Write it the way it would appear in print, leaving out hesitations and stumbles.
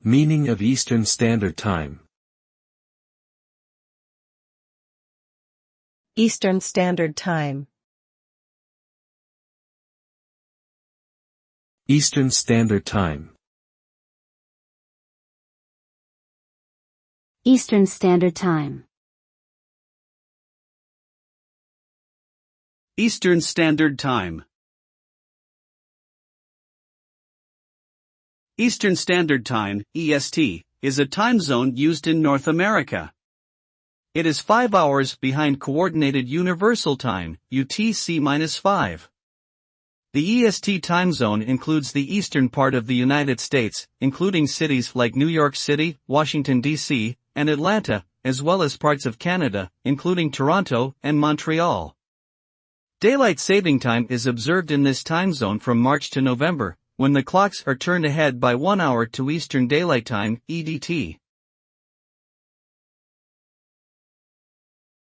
Meaning of Eastern Standard Time. Eastern Standard Time. Eastern Standard Time. Eastern Standard Time. Eastern Standard Time. Eastern Standard Time, EST, is a time zone used in North America. It is 5 hours behind Coordinated Universal Time, UTC-5. The EST time zone includes the eastern part of the United States, including cities like New York City, Washington, D.C., and Atlanta, as well as parts of Canada, including Toronto and Montreal. Daylight saving time is observed in this time zone from March to November, when the clocks are turned ahead by 1 hour to Eastern Daylight Time, EDT.